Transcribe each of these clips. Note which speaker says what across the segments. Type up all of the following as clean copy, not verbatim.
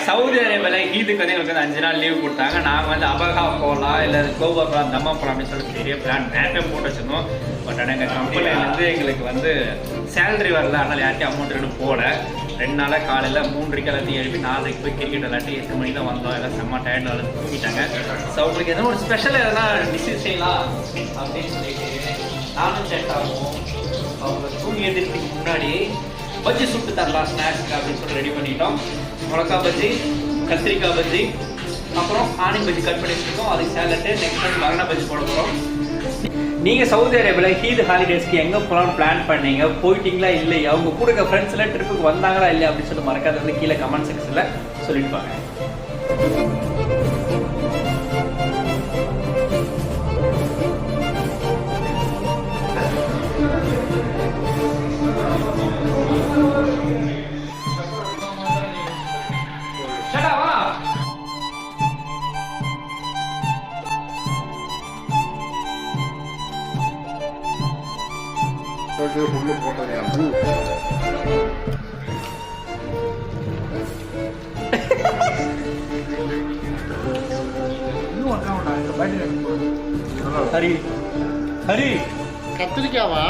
Speaker 1: Saudi அரேபியால ஈதுக்கு வந்து எங்களுக்கு வந்து 5 நாள் லீவ் கொடுத்தாங்க. நாங்கள் வந்து அபகா போகலாம் இல்லை கோவா போகலாம் தம்மா போகலாம் அப்படின்னு சொல்லி பெரிய பிளான் மேப்பே போட்டு வச்சிருந்தோம். பட் ஆனால் எங்கள் கம்பெனிலேருந்து எங்களுக்கு வந்து சேலரி வரல, அதனால் யார்ட்டையும் அமௌண்ட் எடுத்து போட 2 நாளாக காலையில் 3:30 எல்லாத்தையும் எழுப்பி 4:00 போய் கிரிக்கெட் எல்லாத்தையும் 8 மணி தான் வந்தோம். எல்லாம் செம்ம டயர்டில் வந்து தூங்கிட்டாங்க. ஸோ உங்களுக்கு எதனா ஒரு ஸ்பெஷல் எதனா டிஷ்ஷஸ் செய்யலாம் அப்படின்னு சொல்லிட்டு நானும் செட் ஆகும். அவங்க தூங்கி எழுதுறதுக்கு முன்னாடி பஜ்ஜி சுட்டு தரலாம் ஸ்நாக்ஸ்க்கு அப்படின்னு சொல்லி ரெடி பண்ணிட்டோம். மிளகா பஜ்ஜி, கத்திரிக்காய் பஜ்ஜி, அப்புறம் ஆனியன் பஜ்ஜி கட் பண்ணி வச்சுருக்கோம். அதுக்கு சேலட்டு நெக்ஸ்ட் டைம் மரண பஜ்ஜி போட போகிறோம். நீங்கள் சவுதி அரேபியாவில் ஈத் ஹாலிடேஸ்க்கு எங்கே போகலான்னு பிளான் பண்ணீங்க, போயிட்டீங்களா இல்லையா, அவங்க கூட இருக்க ஃப்ரெண்ட்ஸ்லாம் ட்ரிப்புக்கு வந்தாங்களா இல்லையா அப்படின்னு சொல்லி மறக்காத வந்து கீழே கமெண்ட் செக்ஷனில் சொல்லிட்டு வாங்க.
Speaker 2: புல்லு போட்டது
Speaker 1: ஹரி ஹரி
Speaker 2: கத்திரிக்காவா?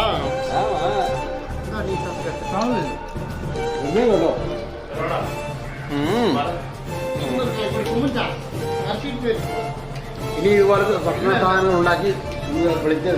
Speaker 2: ഇനി ഇതുപോലത്തെ ഭക്ഷണ സാധനങ്ങൾ ഉണ്ടാക്കി വിളിച്ച്